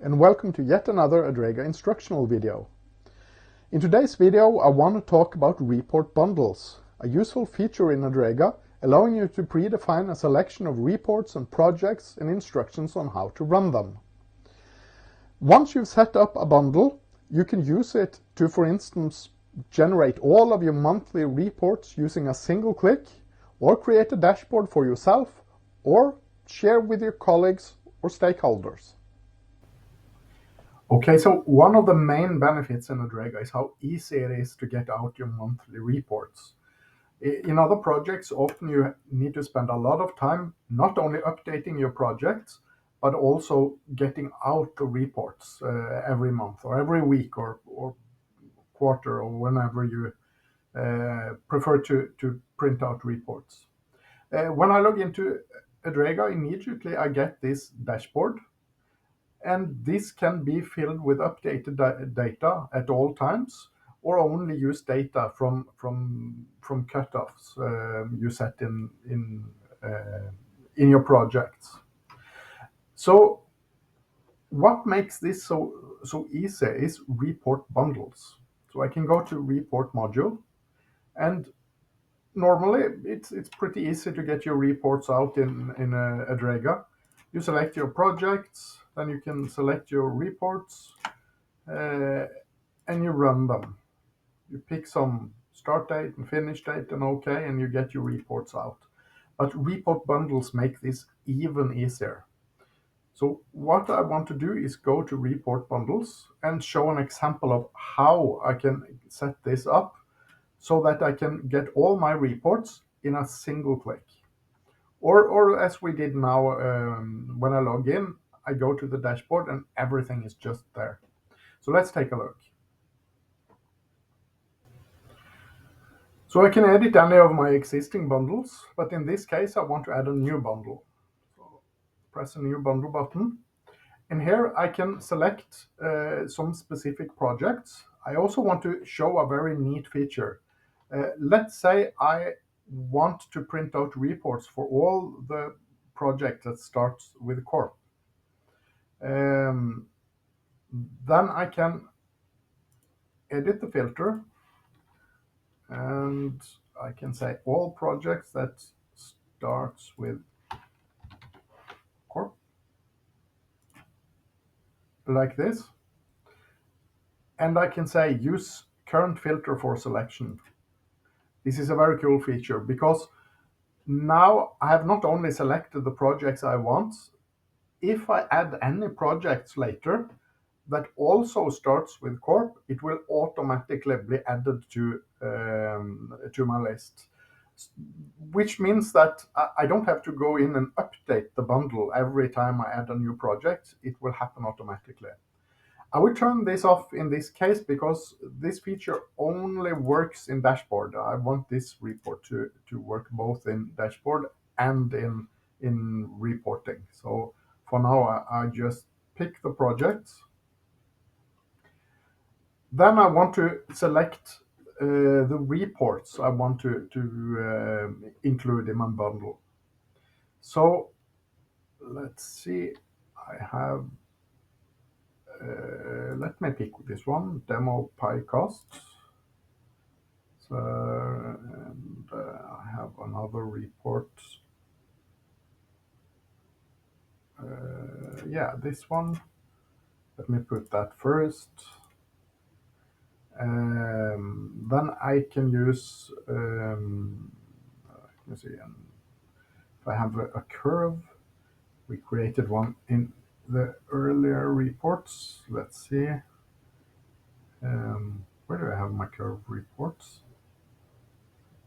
and welcome to yet another Adrega instructional video. In today's video I want to talk about report bundles, a useful feature in Adrega allowing you to predefine a selection of reports and projects and instructions on how to run them. Once you've set up a bundle, you can use it to, for instance, generate all of your monthly reports using a single click, or create a dashboard for yourself, or share with your colleagues or stakeholders. Okay, so one of the main benefits in Adrega is how easy it is to get out your monthly reports. In other projects, often you need to spend a lot of time not only updating your projects, but also getting out the reports every month or every week or quarter or whenever you prefer to print out reports. When I log into Adrega, immediately I get this dashboard. And this can be filled with updated data at all times, or only use data from cutoffs you set in your projects. So, what makes this so easy is report bundles. So I can go to report module, and normally it's pretty easy to get your reports out in Adrega. You select your projects, then you can select your reports, and you run them. You pick some start date and finish date and OK, and you get your reports out. But report bundles make this even easier. So what I want to do is go to report bundles and show an example of how I can set this up so that I can get all my reports in a single click. Or as we did now, when I log in, I go to the dashboard and everything is just there. So let's take a look. So I can edit any of my existing bundles, but in this case I want to add a new bundle. So press a new bundle button. And here I can select some specific projects. I also want to show a very neat feature. Let's say I want to print out reports for all the projects that starts with Corp. Then I can edit the filter, and I can say all projects that starts with Corp, like this. And I can say use current filter for selection. This is a very cool feature because now I have not only selected the projects I want. If I add any projects later that also starts with Corp, it will automatically be added to my list, which means that I don't have to go in and update the bundle every time I add a new project. It will happen automatically. I will turn this off in this case because this feature only works in dashboard. I want this report to work both in dashboard and in reporting. So for now, I just pick the projects. Then I want to select the reports I want to include in my bundle. So let's see, I have let me pick this one, demo pie costs. So, and I have another report. Yeah, this one. Let me put that first. Then I can use, let me see, if I have a curve, we created one in the earlier reports. Let's see. Where do I have my curve reports?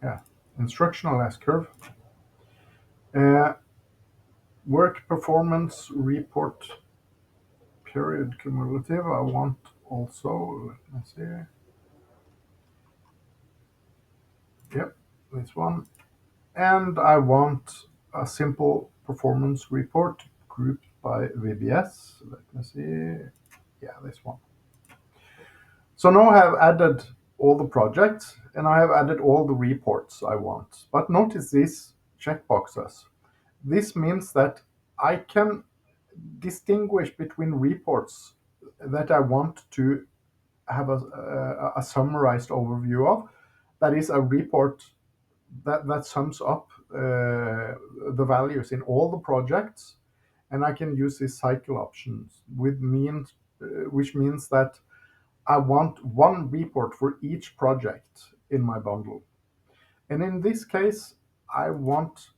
Yeah, instructional as curve. Work performance report period cumulative. I want also, let me see. Yep, this one. And I want a simple performance report grouped by VBS. Let me see. Yeah, this one. So now I have added all the projects and I have added all the reports I want. But notice these checkboxes. This means that I can distinguish between reports that I want to have a summarized overview of. That is a report that sums up the values in all the projects, and I can use these cycle options which means that I want one report for each project in my bundle. And in this case, I want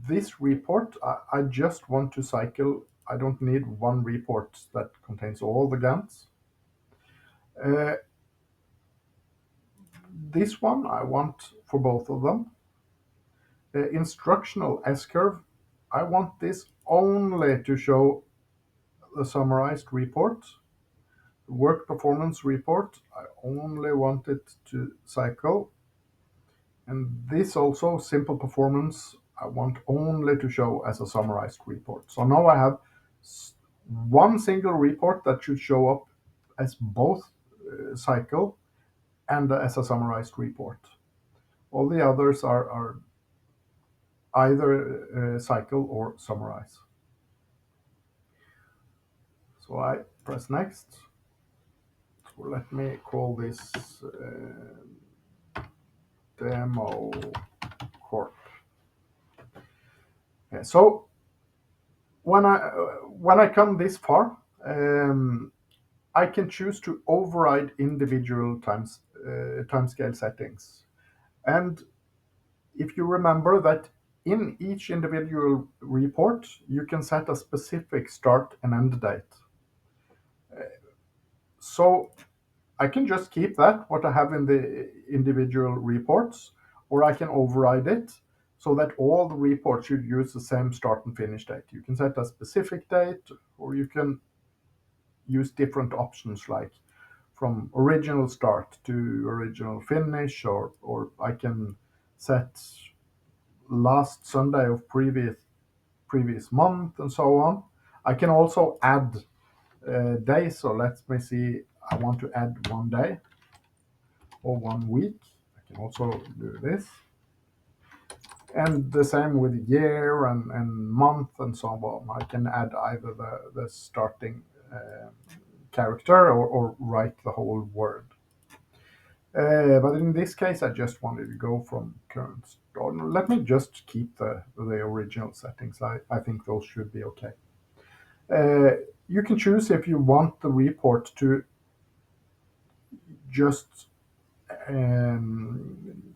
this report. I just want to cycle. I don't need one report that contains all the Gants. Uh, this one I want for both of them. Instructional S-curve, I want this only to show the summarized report. Work performance report, I only want it to cycle. And this also, simple performance, I want only to show as a summarized report. So now I have one single report that should show up as both cycle and as a summarized report. All the others are either cycle or summarize. So I press next. So let me call this demo corp. Yeah, so when I come this far, um, I can choose to override individual timescale settings. And if you remember that in each individual report, you can set a specific start and end date. So I can just keep that, what I have in the individual reports, or I can override it so that all the reports should use the same start and finish date. You can set a specific date, or you can use different options like from original start to original finish, or I can set last Sunday of previous month and so on. I can also add days. So let me see. I want to add one day or one week. I can also do this. And the same with year and month and so on. I can add either the starting character or write the whole word. But in this case, I just wanted to go from current start. Let me just keep the original settings. I think those should be okay. Uh, you can choose if you want the report to just um,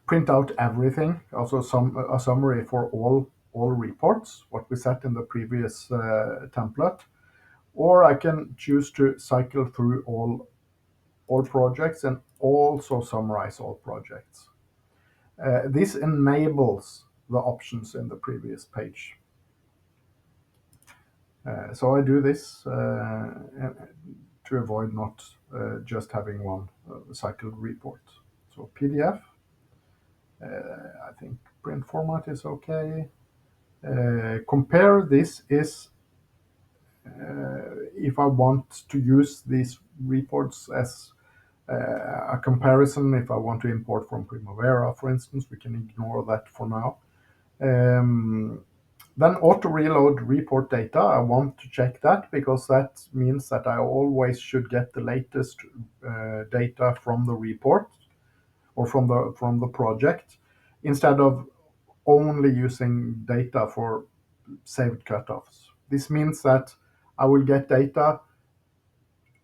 print out everything, also a summary for all reports, what we set in the previous template, or I can choose to cycle through all projects and also summarize all projects. This enables the options in the previous page. So I do this to avoid not just having one cycled report. So PDF, I think print format is okay. Compare this is if I want to use these reports as a comparison. If I want to import from Primavera, for instance, we can ignore that for now. Then auto reload report data. I want to check that because that means that I always should get the latest data from the report or from the project instead of only using data for saved cutoffs. This means that I will get data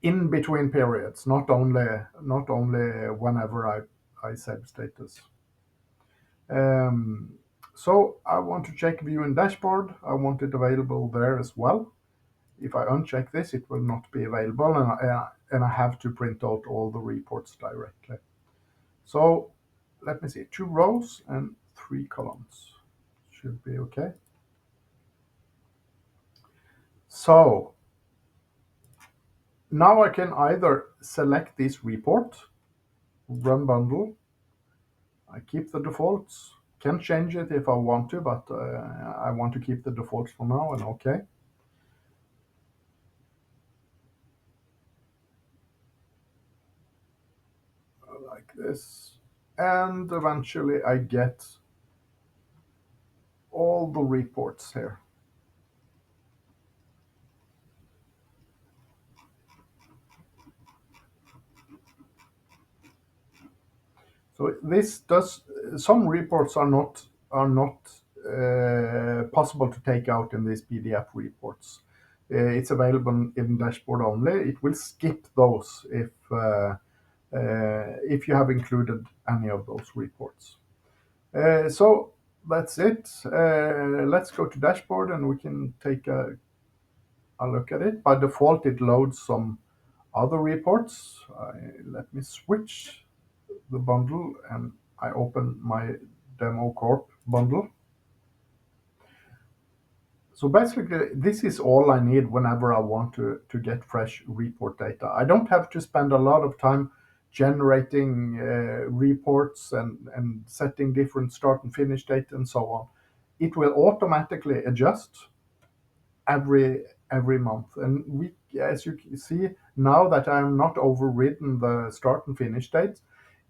in between periods, not only whenever I save status. Um, so I want to check view in dashboard. I want it available there as well. If I uncheck this, it will not be available, and I have to print out all the reports directly. So let me see, 2 rows and 3 columns should be okay. So now I can either select this report, run bundle. I keep the defaults. Can change it if I want to, but I want to keep the defaults for now and okay. Like this. And eventually I get all the reports here. So this does some reports are not possible to take out in these PDF reports. It's available in dashboard only. It will skip those if you have included any of those reports. So that's it. Let's go to dashboard and we can take a look at it. By default, it loads some other reports. Let me switch the bundle and I open my demo corp bundle. So basically, this is all I need whenever I want to get fresh report data. I don't have to spend a lot of time generating reports and setting different start and finish date and so on. It will automatically adjust every month. And we, as you can see, now that I'm not overridden the start and finish dates,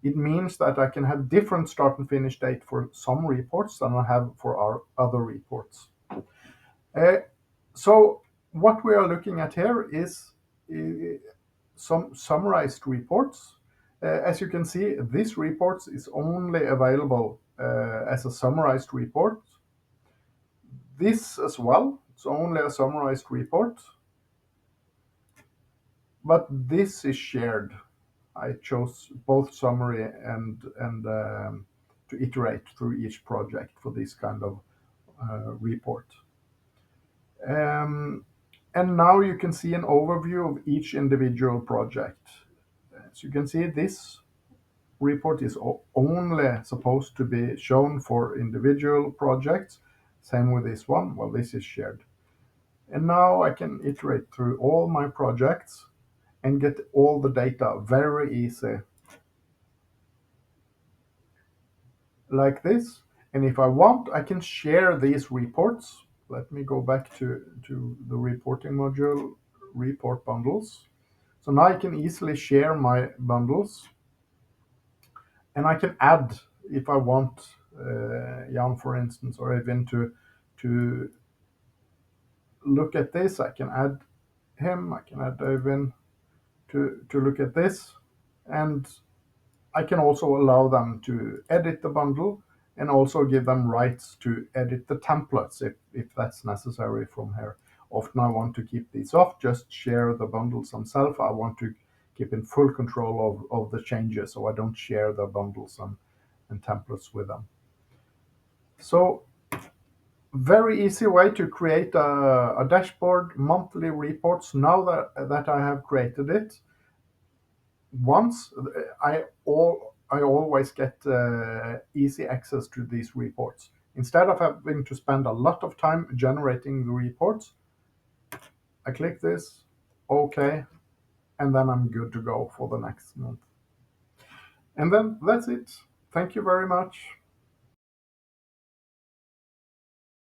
it means that I can have different start and finish date for some reports than I have for our other reports. Uh, so what we are looking at here is some summarized reports. As you can see, this report is only available as a summarized report. This as well, it's only a summarized report, but this is shared. I chose both summary and to iterate through each project for this kind of report. Um, and now you can see an overview of each individual project. As you can see, this report is only supposed to be shown for individual projects. Same with this one. Well, this is shared. And now I can iterate through all my projects and get all the data very easy like this. And if I want, I can share these reports. Let me go back to the reporting module, report bundles. So now I can easily share my bundles and I can add if I want Jan, for instance, or even to look at this, I can add him, I can add Øyvind to look at this. And I can also allow them to edit the bundle and also give them rights to edit the templates if that's necessary from here. Often I want to keep these off, just share the bundles themselves. I want to keep in full control of the changes, so I don't share the bundles and templates with them. So very easy way to create a dashboard, monthly reports. Now that I have created it, once I always get easy access to these reports. Instead of having to spend a lot of time generating the reports, I click this, OK, and then I'm good to go for the next month. And then that's it. Thank you very much.